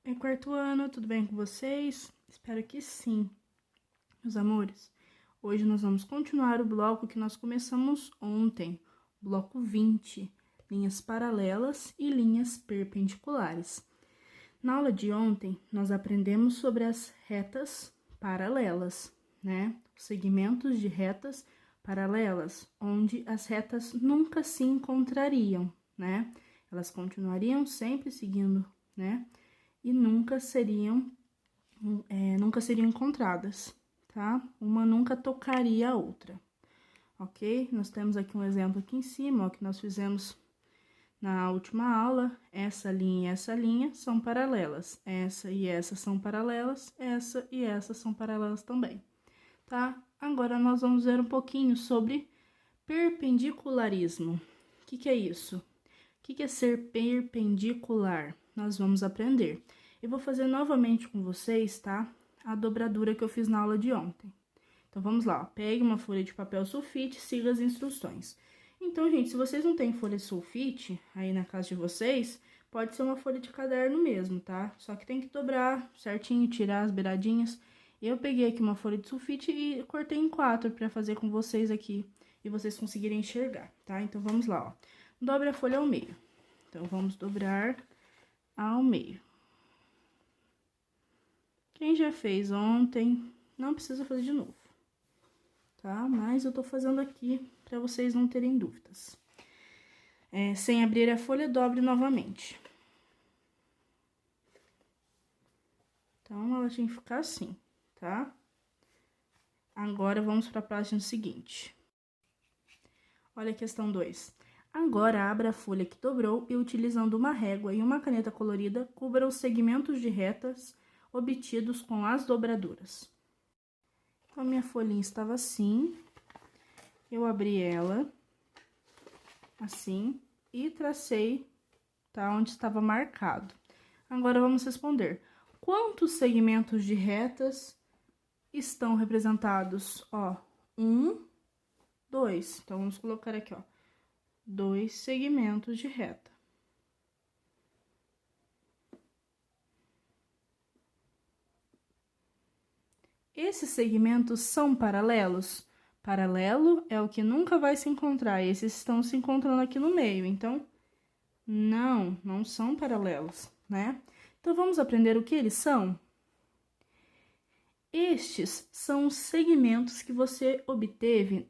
É quarto ano, tudo bem com vocês? Espero que sim, meus amores. Hoje nós vamos continuar o bloco que nós começamos ontem, bloco 20, linhas paralelas e linhas perpendiculares. Na aula de ontem, nós aprendemos sobre as retas paralelas, né? Os segmentos de retas paralelas, onde as retas nunca se encontrariam, né? Elas continuariam sempre seguindo, né? E nunca seriam encontradas, tá? Uma nunca tocaria a outra, ok? Nós temos aqui um exemplo aqui em cima, ó, que nós fizemos na última aula. Essa linha e essa linha são paralelas, essa e essa são paralelas, essa e essa são paralelas também, tá? Agora, nós vamos ver um pouquinho sobre perpendicularismo. O que é isso? O que é ser perpendicular? Nós vamos aprender. Eu vou fazer novamente com vocês, tá? A dobradura que eu fiz na aula de ontem. Então, vamos lá, ó. Pegue uma folha de papel sulfite e siga as instruções. Então, gente, se vocês não têm folha de sulfite aí na casa de vocês, pode ser uma folha de caderno mesmo, tá? Só que tem que dobrar certinho, tirar as beiradinhas. Eu peguei aqui uma folha de sulfite e cortei em 4 para fazer com vocês aqui e vocês conseguirem enxergar, tá? Então, vamos lá, ó. Dobre a folha ao meio. Então, vamos dobrar ao meio. Quem já fez ontem, não precisa fazer de novo, tá? Mas eu tô fazendo aqui para vocês não terem dúvidas. Sem abrir a folha, dobre novamente. Então, ela tem que ficar assim, tá? Agora, vamos para a página seguinte. Olha a questão 2. Agora, abra a folha que dobrou e, utilizando uma régua e uma caneta colorida, cubra os segmentos de retas obtidos com as dobraduras. Então, a minha folhinha estava assim, eu abri ela, assim, e tracei, tá, onde estava marcado. Agora, vamos responder. Quantos segmentos de retas estão representados? Ó, 1, 2. Então, vamos colocar aqui, ó, 2 segmentos de reta. Esses segmentos são paralelos? Paralelo é o que nunca vai se encontrar. Esses estão se encontrando aqui no meio, então, não são paralelos, né? Então, vamos aprender o que eles são? Estes são os segmentos que você obteve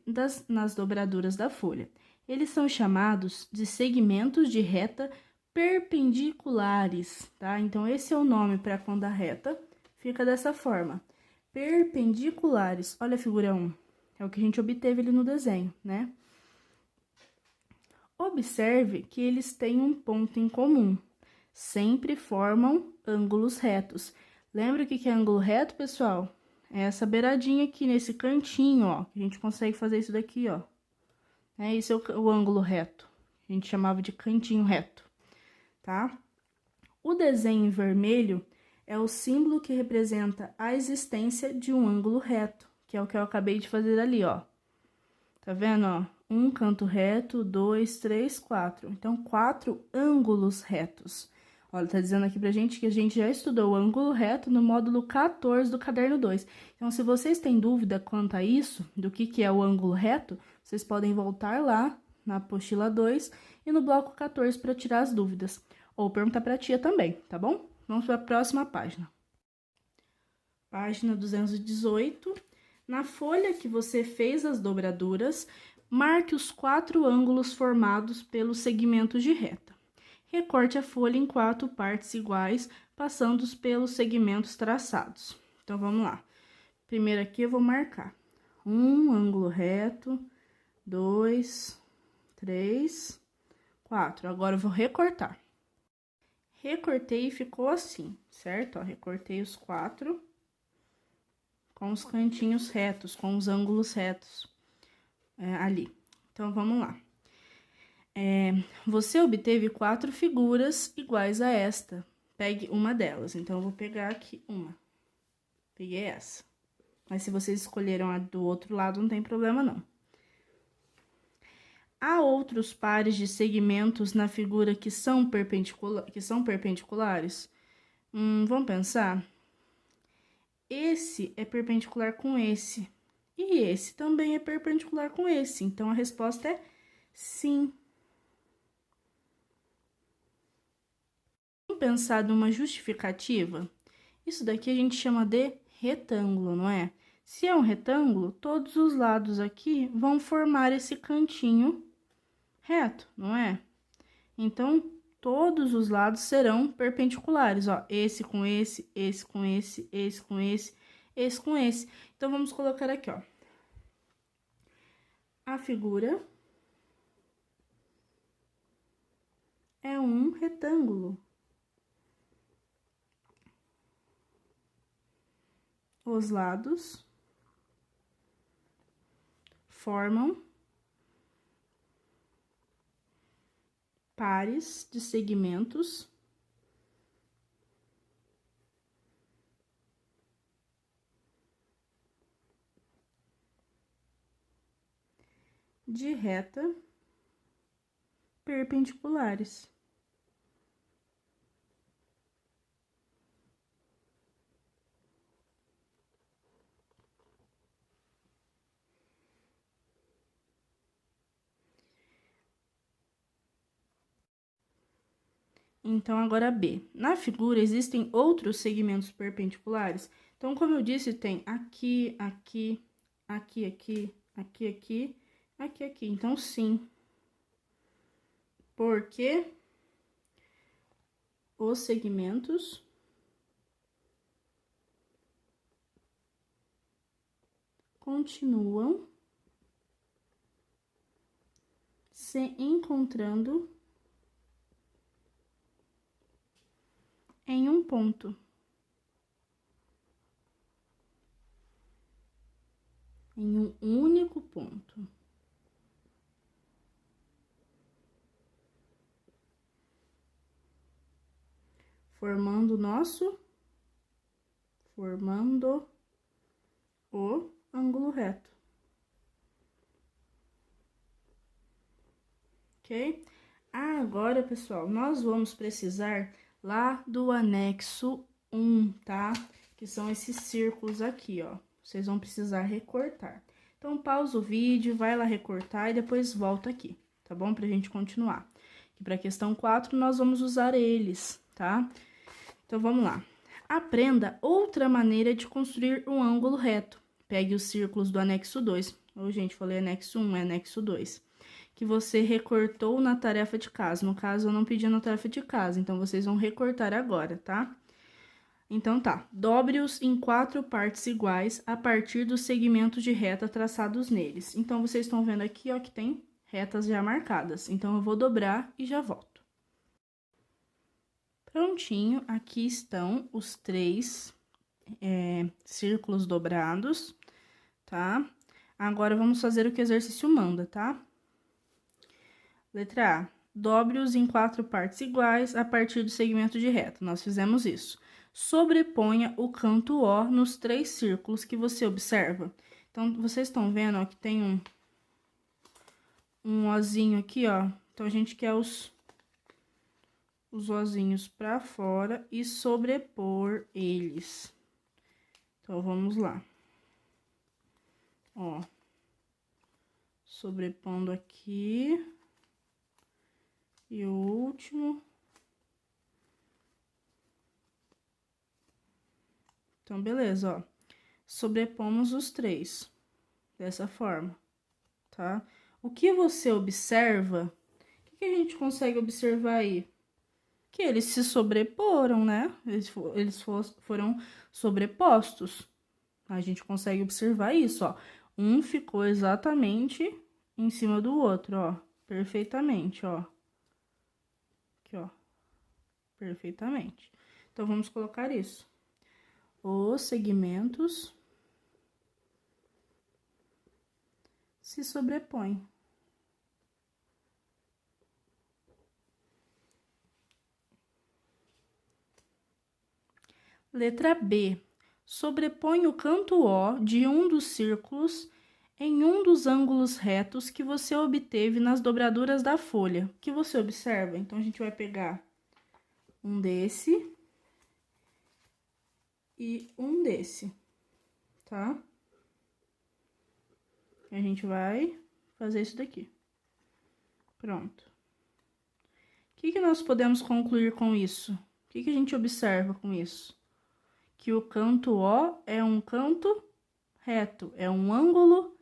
nas dobraduras da folha. Eles são chamados de segmentos de reta perpendiculares, tá? Então, esse é o nome para quando a reta fica dessa forma. Perpendiculares. Olha a figura 1. É o que a gente obteve ali no desenho, né? Observe que eles têm um ponto em comum. Sempre formam ângulos retos. Lembra o que é ângulo reto, pessoal? É essa beiradinha aqui, nesse cantinho, ó. A gente consegue fazer isso daqui, ó. Esse é o ângulo reto. A gente chamava de cantinho reto, tá? O desenho em vermelho é o símbolo que representa a existência de um ângulo reto, que é o que eu acabei de fazer ali, ó. Tá vendo, ó? Um canto reto, 2, 3, 4. Então, 4 ângulos retos. Olha, tá dizendo aqui pra gente que a gente já estudou o ângulo reto no módulo 14 do caderno 2. Então, se vocês têm dúvida quanto a isso, do que é o ângulo reto, vocês podem voltar lá na apostila 2 e no bloco 14 para tirar as dúvidas. Ou perguntar pra tia também, tá bom? Vamos para a próxima página. Página 218. Na folha que você fez as dobraduras, marque os 4 ângulos formados pelos segmentos de reta. Recorte a folha em 4 partes iguais, passando pelos segmentos traçados. Então, vamos lá. Primeiro aqui eu vou marcar um ângulo reto, 2, 3, 4. Agora eu vou recortar. Recortei e ficou assim, certo? Ó, recortei os 4 com os cantinhos retos, com os ângulos retos ali. Então, vamos lá. Você obteve 4 figuras iguais a esta. Pegue uma delas. Então, eu vou pegar aqui uma. Peguei essa. Mas se vocês escolheram a do outro lado, não tem problema, não. Há outros pares de segmentos na figura que são perpendiculares? Vamos pensar? Esse é perpendicular com esse. E esse também é perpendicular com esse. Então, a resposta é sim. Vamos pensar numa justificativa? Isso daqui a gente chama de retângulo, não é? Se é um retângulo, todos os lados aqui vão formar esse cantinho reto, não é? Então, todos os lados serão perpendiculares, ó. Esse com esse, esse com esse, esse com esse, esse com esse. Então, vamos colocar aqui, ó. A figura é um retângulo. Os lados formam pares de segmentos de reta perpendiculares. Então, agora B. Na figura, existem outros segmentos perpendiculares? Então, como eu disse, tem aqui, aqui, aqui, aqui, aqui, aqui, aqui, aqui. Então, sim. Porque os segmentos continuam se encontrando em um ponto. Em um único ponto. Formando o ângulo reto. Ok? Agora, pessoal, nós vamos precisar lá do anexo 1, tá? Que são esses círculos aqui, ó. Vocês vão precisar recortar. Então, pausa o vídeo, vai lá recortar e depois volta aqui, tá bom? Pra gente continuar. E pra questão 4, nós vamos usar eles, tá? Então, vamos lá. Aprenda outra maneira de construir um ângulo reto. Pegue os círculos do anexo 2. Ô, gente, falei anexo 1, é anexo 2. Que você recortou na tarefa de casa. No caso, eu não pedi na tarefa de casa, então vocês vão recortar agora, tá? Então, tá. Dobre-os em 4 partes iguais a partir dos segmentos de reta traçados neles. Então, vocês estão vendo aqui, ó, que tem retas já marcadas. Então, eu vou dobrar e já volto. Prontinho, aqui estão os 3 círculos dobrados, tá? Agora, vamos fazer o que o exercício manda, tá? Letra A. Dobre-os em 4 partes iguais a partir do segmento de reta. Nós fizemos isso. Sobreponha o canto O nos 3 círculos que você observa. Então, vocês estão vendo, ó, que tem um ozinho aqui, ó. Então, a gente quer os ozinhos pra fora e sobrepor eles. Então, vamos lá. Ó. Sobrepondo aqui. E o último. Então, beleza, ó. Sobrepomos os 3. Dessa forma, tá? O que você observa, o que a gente consegue observar aí? Que eles se sobreporam, né? Eles foram sobrepostos. A gente consegue observar isso, ó. Um ficou exatamente em cima do outro, ó. Perfeitamente, ó. Aqui, ó. Perfeitamente. Então, vamos colocar isso. Os segmentos se sobrepõem. Letra B. Sobrepõe o canto O de um dos círculos em um dos ângulos retos que você obteve nas dobraduras da folha. O que você observa? Então, a gente vai pegar um desse e um desse, tá? A gente vai fazer isso daqui. Pronto. O que nós podemos concluir com isso? O que a gente observa com isso? Que o canto O é um canto reto, é um ângulo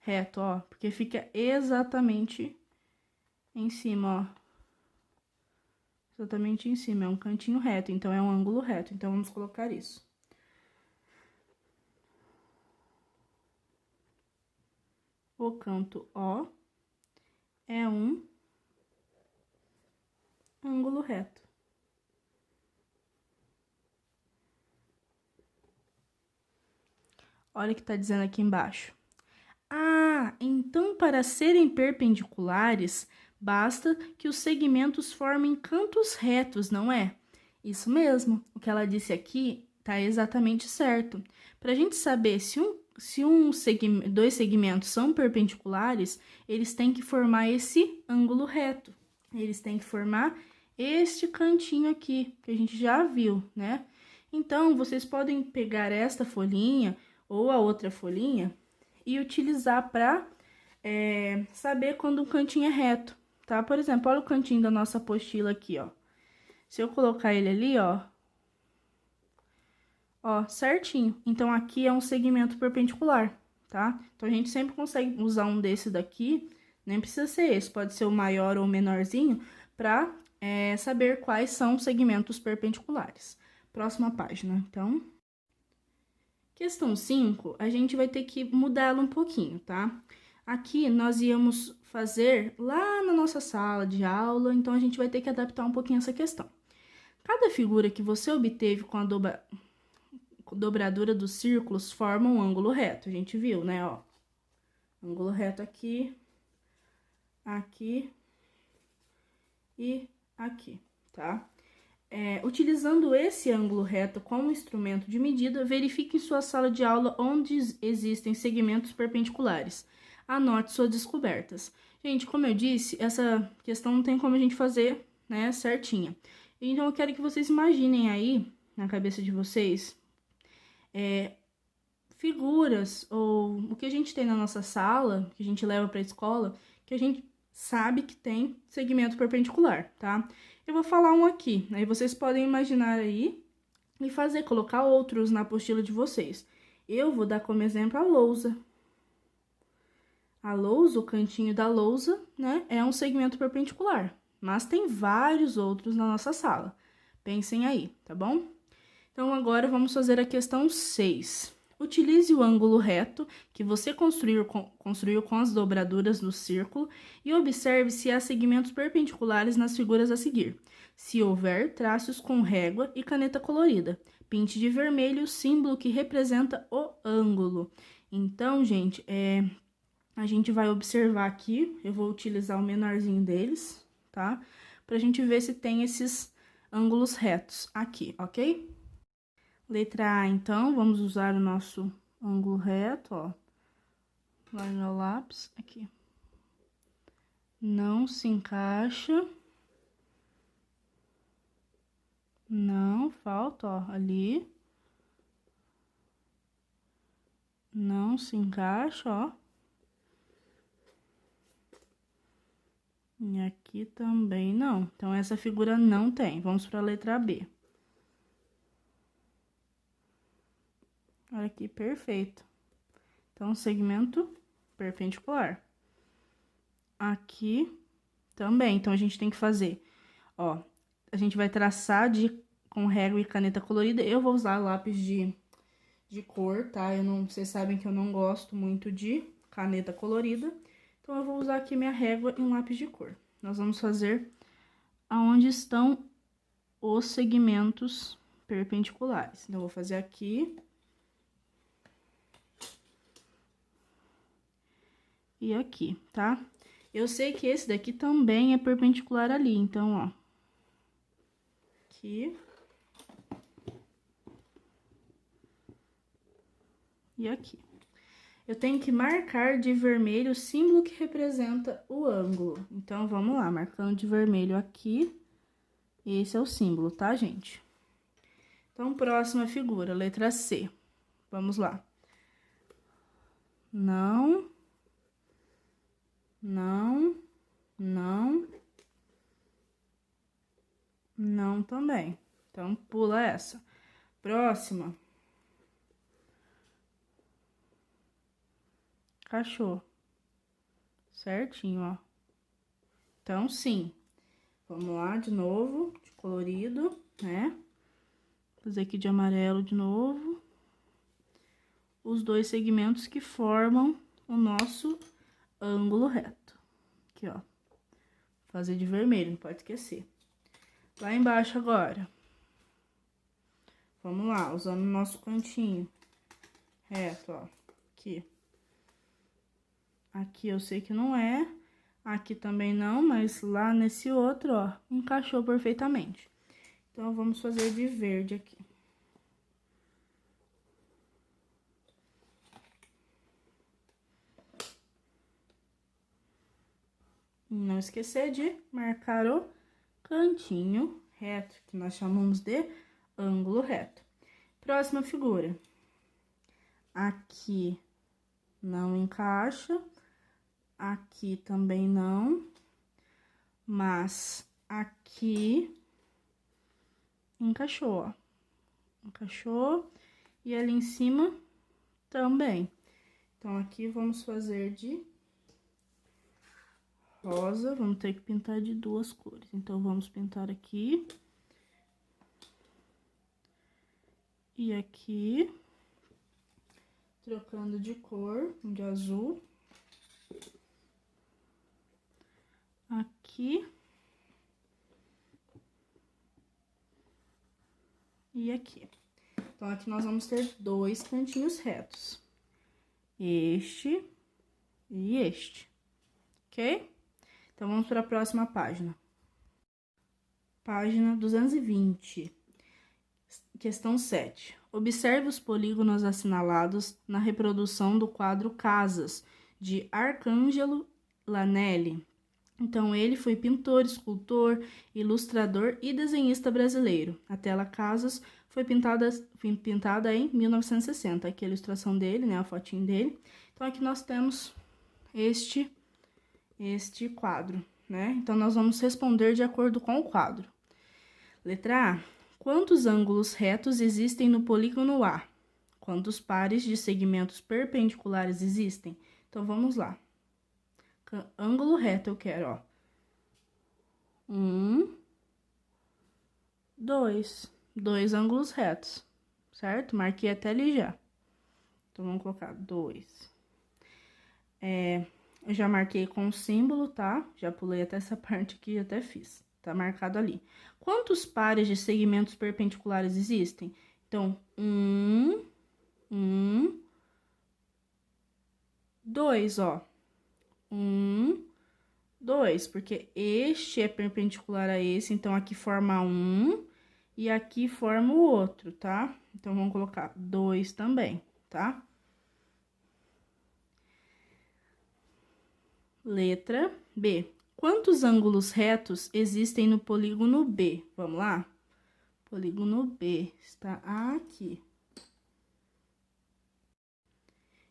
reto, ó, porque fica exatamente em cima, ó. Exatamente em cima, é um cantinho reto, então é um ângulo reto. Então, vamos colocar isso. O canto O é um ângulo reto. Olha o que tá dizendo aqui embaixo. Ah, então para serem perpendiculares, basta que os segmentos formem cantos retos, não é? Isso mesmo, o que ela disse aqui tá exatamente certo. Para a gente saber se dois segmentos são perpendiculares, eles têm que formar esse ângulo reto. Eles têm que formar este cantinho aqui, que a gente já viu, né? Então, vocês podem pegar esta folhinha ou a outra folhinha e utilizar para saber quando um cantinho é reto, tá? Por exemplo, olha o cantinho da nossa apostila aqui, ó. Se eu colocar ele ali, ó, certinho. Então, aqui é um segmento perpendicular, tá? Então, a gente sempre consegue usar um desse daqui, nem precisa ser esse, pode ser o maior ou o menorzinho, para saber quais são os segmentos perpendiculares. Próxima página, então. Questão 5, a gente vai ter que mudá-la um pouquinho, tá? Aqui nós íamos fazer lá na nossa sala de aula, então a gente vai ter que adaptar um pouquinho essa questão. Cada figura que você obteve com a dobradura dos círculos forma um ângulo reto. A gente viu, né, ó. Ângulo reto aqui, aqui e aqui, tá? Utilizando esse ângulo reto como instrumento de medida, verifique em sua sala de aula onde existem segmentos perpendiculares. Anote suas descobertas. Gente, como eu disse, essa questão não tem como a gente fazer, né, certinha. Então, eu quero que vocês imaginem aí, na cabeça de vocês, figuras ou o que a gente tem na nossa sala, que a gente leva para a escola, que a gente sabe que tem segmento perpendicular, tá? Eu vou falar um aqui, aí vocês podem imaginar aí e colocar outros na apostila de vocês. Eu vou dar como exemplo a lousa. A lousa, o cantinho da lousa, né, é um segmento perpendicular, mas tem vários outros na nossa sala. Pensem aí, tá bom? Então, agora vamos fazer a questão 6. Utilize o ângulo reto que você construiu com as dobraduras do círculo e observe se há segmentos perpendiculares nas figuras a seguir. Se houver, trace-os com régua e caneta colorida. Pinte de vermelho o símbolo que representa o ângulo. Então, gente, a gente vai observar aqui, eu vou utilizar o menorzinho deles, tá? Pra gente ver se tem esses ângulos retos aqui, ok? Letra A, então, vamos usar o nosso ângulo reto, ó. Vai no lápis, aqui. Não se encaixa. Não, falta, ó, ali. Não se encaixa, ó. E aqui também não. Então, essa figura não tem. Vamos para a letra B. Olha aqui, perfeito. Então, segmento perpendicular. Aqui também. Então, a gente tem que fazer, ó, a gente vai traçar com régua e caneta colorida. Eu vou usar lápis de cor, tá? Vocês sabem que eu não gosto muito de caneta colorida. Então, eu vou usar aqui minha régua e um lápis de cor. Nós vamos fazer aonde estão os segmentos perpendiculares. Então, eu vou fazer aqui. E aqui, tá? Eu sei que esse daqui também é perpendicular ali, então, ó. Aqui. E aqui. Eu tenho que marcar de vermelho o símbolo que representa o ângulo. Então, vamos lá, marcando de vermelho aqui. Esse é o símbolo, tá, gente? Então, próxima figura, letra C. Vamos lá. Não, não, não, não também. Então, pula essa. Próxima. Cachorro. Certinho, ó. Então, sim. Vamos lá, de novo, de colorido, né? Fazer aqui de amarelo de novo. Os dois segmentos que formam o nosso ângulo reto. Aqui, ó. Fazer de vermelho, não pode esquecer. Lá embaixo agora. Vamos lá, usando o nosso cantinho reto, ó. Aqui. Aqui eu sei que não é. Aqui também não, mas lá nesse outro, ó, encaixou perfeitamente. Então, vamos fazer de verde aqui. Não esquecer de marcar o cantinho reto, que nós chamamos de ângulo reto. Próxima figura. Aqui não encaixa, aqui também não, mas aqui encaixou, ó. Encaixou, e ali em cima também. Então, aqui vamos fazer de rosa, vamos ter que pintar de duas cores. Então, vamos pintar aqui. E aqui, trocando de cor, de azul. Aqui. E aqui. Então, aqui nós vamos ter dois cantinhos retos. Este e este. Ok? Então, vamos para a próxima página. Página 220. Questão 7. Observe os polígonos assinalados na reprodução do quadro Casas, de Arcângelo Lanelli. Então, ele foi pintor, escultor, ilustrador e desenhista brasileiro. A tela Casas foi pintada em 1960. Aqui a ilustração dele, né, a fotinho dele. Então, aqui nós temos este quadro, né? Então, nós vamos responder de acordo com o quadro. Letra A. Quantos ângulos retos existem no polígono A? Quantos pares de segmentos perpendiculares existem? Então, vamos lá. Ângulo reto eu quero, ó. 1, 2. 2 ângulos retos, certo? Marquei até ali já. Então, vamos colocar 2. Eu já marquei com o símbolo, tá? Já pulei até essa parte aqui e até fiz. Tá marcado ali. Quantos pares de segmentos perpendiculares existem? Então, 2, ó. 1, 2, porque este é perpendicular a esse, então aqui forma 1 e aqui forma o outro, tá? Então, vamos colocar 2 também, tá? Letra B. Quantos ângulos retos existem no polígono B? Vamos lá? Polígono B está aqui.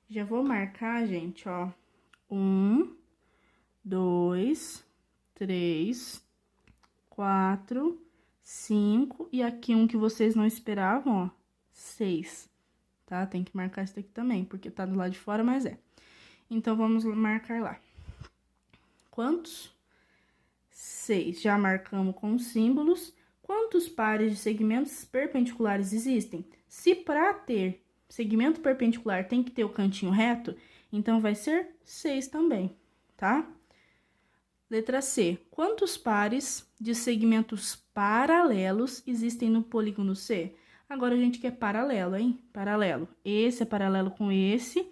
Já vou marcar, gente, ó. 1, 2, 3, 4, 5. E aqui um que vocês não esperavam, ó. 6. Tá? Tem que marcar isso aqui também, porque tá do lado de fora, mas é. Então, vamos marcar lá. Quantos? 6. Já marcamos com símbolos. Quantos pares de segmentos perpendiculares existem? Se para ter segmento perpendicular tem que ter o cantinho reto, então vai ser 6 também, tá? Letra C. Quantos pares de segmentos paralelos existem no polígono C? Agora, a gente quer paralelo, hein? Paralelo. Esse é paralelo com esse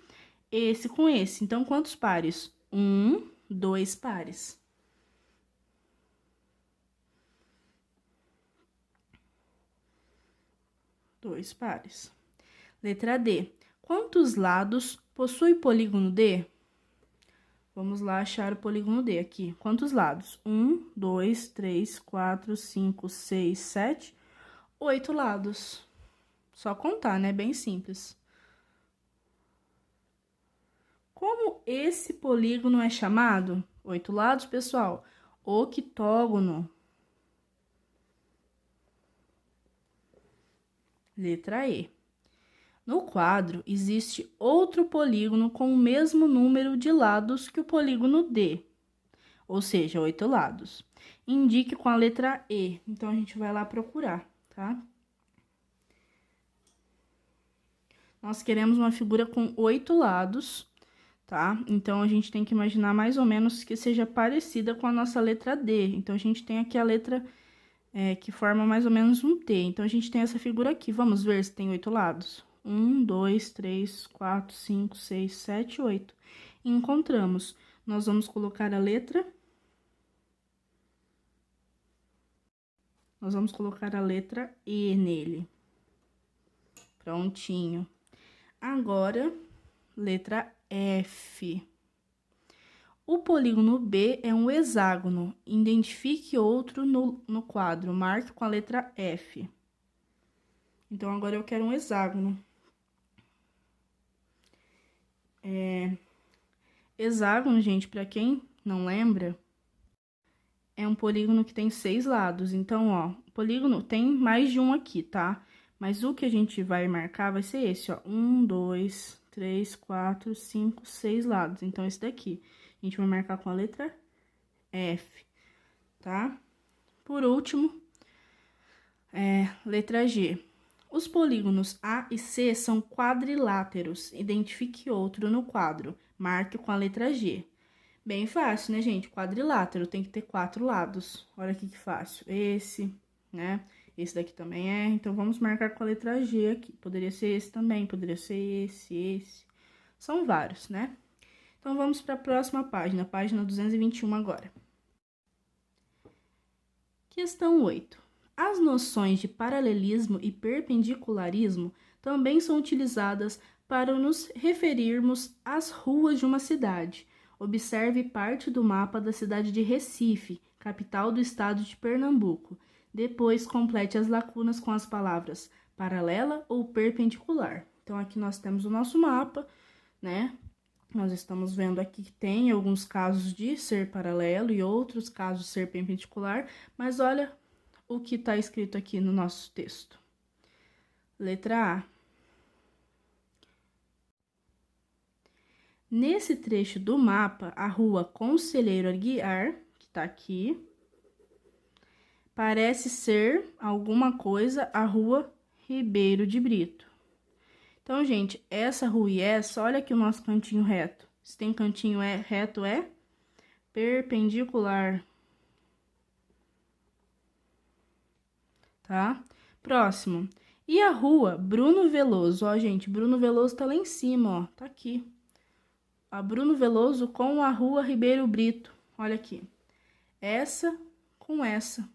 com esse. Então, quantos pares? 1, 2 pares. Dois pares. Letra D. Quantos lados possui polígono D? Vamos lá achar o polígono D aqui. Quantos lados? 1, 2, 3, 4, 5, 6, 7, 8 lados. Só contar, né? Bem simples. Como esse polígono é chamado? 8 lados, pessoal. Octógono. Letra E. No quadro, existe outro polígono com o mesmo número de lados que o polígono D, ou seja, 8 lados. Indique com a letra E. Então, a gente vai lá procurar, tá? Nós queremos uma figura com 8 lados, tá? Então, a gente tem que imaginar mais ou menos que seja parecida com a nossa letra D. Então, a gente tem aqui a letra que forma mais ou menos um T. Então, a gente tem essa figura aqui. Vamos ver se tem 8 lados. 1, 2, 3, 4, 5, 6, 7, 8. Encontramos. Nós vamos colocar a letra... Nós vamos colocar a letra E nele. Prontinho. Agora, letra F. O polígono B é um hexágono. Identifique outro no quadro. Marque com a letra F. Então, agora eu quero um hexágono. Hexágono, gente, para quem não lembra, é um polígono que tem 6 lados. Então, ó, o polígono tem mais de um aqui, tá? Mas o que a gente vai marcar vai ser esse, ó. 1, 2, 3, 4, 5, 6 lados. Então, esse daqui. A gente vai marcar com a letra F, tá? Por último, letra G. Os polígonos A e C são quadriláteros. Identifique outro no quadro. Marque com a letra G. Bem fácil, né, gente? Quadrilátero tem que ter 4 lados. Olha aqui que fácil. Esse, né? Esse daqui também é. Então, vamos marcar com a letra G aqui. Poderia ser esse também, poderia ser esse. São vários, né? Então, vamos para a próxima página. Página 221 agora. Questão 8. As noções de paralelismo e perpendicularismo também são utilizadas para nos referirmos às ruas de uma cidade. Observe parte do mapa da cidade de Recife, capital do estado de Pernambuco. Depois, complete as lacunas com as palavras paralela ou perpendicular. Então, aqui nós temos o nosso mapa, né? Nós estamos vendo aqui que tem alguns casos de ser paralelo e outros casos de ser perpendicular, mas olha o que está escrito aqui no nosso texto. Letra A. Nesse trecho do mapa, a rua Conselheiro Aguiar, que está aqui, parece ser alguma coisa a rua Ribeiro de Brito. Então, gente, essa rua e essa, olha aqui o nosso cantinho reto. Se tem cantinho reto, é perpendicular. Tá? Próximo. E a rua Bruno Veloso? Ó, gente, Bruno Veloso tá lá em cima, ó. Tá aqui. A Bruno Veloso com a rua Ribeiro Brito. Olha aqui. Essa com essa.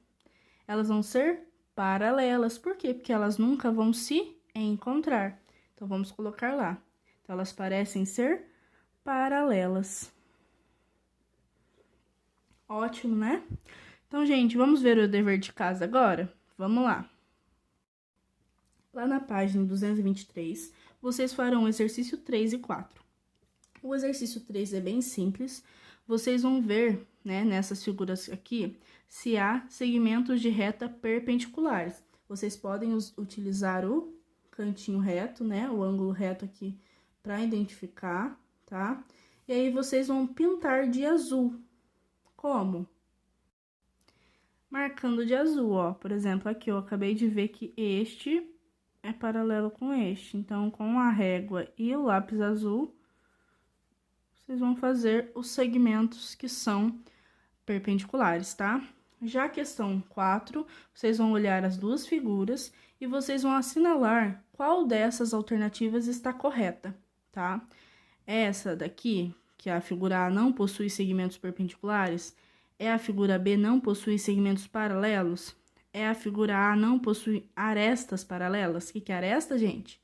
Elas vão ser paralelas. Por quê? Porque elas nunca vão se encontrar. Então, vamos colocar lá. Então, elas parecem ser paralelas. Ótimo, né? Então, gente, vamos ver o dever de casa agora? Vamos lá. Lá na página 223, vocês farão o exercício 3 e 4. O exercício 3 é bem simples. Vocês vão ver, né, nessas figuras aqui, se há segmentos de reta perpendiculares. Vocês podem utilizar o cantinho reto, né, o ângulo reto aqui, para identificar, tá? E aí, vocês vão pintar de azul. Como? Marcando de azul, ó. Por exemplo, aqui eu acabei de ver que este é paralelo com este. Então, com a régua e o lápis azul, vocês vão fazer os segmentos que são perpendiculares, tá? Já a questão 4, vocês vão olhar as duas figuras e vocês vão assinalar qual dessas alternativas está correta, tá? Essa daqui, que a figura A não possui segmentos perpendiculares, é a figura B não possui segmentos paralelos, é a figura A não possui arestas paralelas. O que é aresta, gente?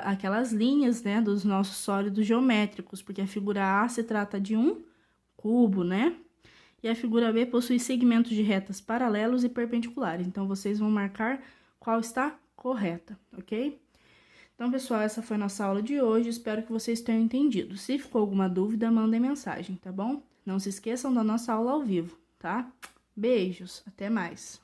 Aquelas linhas, né, dos nossos sólidos geométricos, porque a figura A se trata de um cubo, né? E a figura B possui segmentos de retas paralelos e perpendiculares. Então, vocês vão marcar qual está correta, ok? Então, pessoal, essa foi a nossa aula de hoje, espero que vocês tenham entendido. Se ficou alguma dúvida, mandem mensagem, tá bom? Não se esqueçam da nossa aula ao vivo, tá? Beijos, até mais!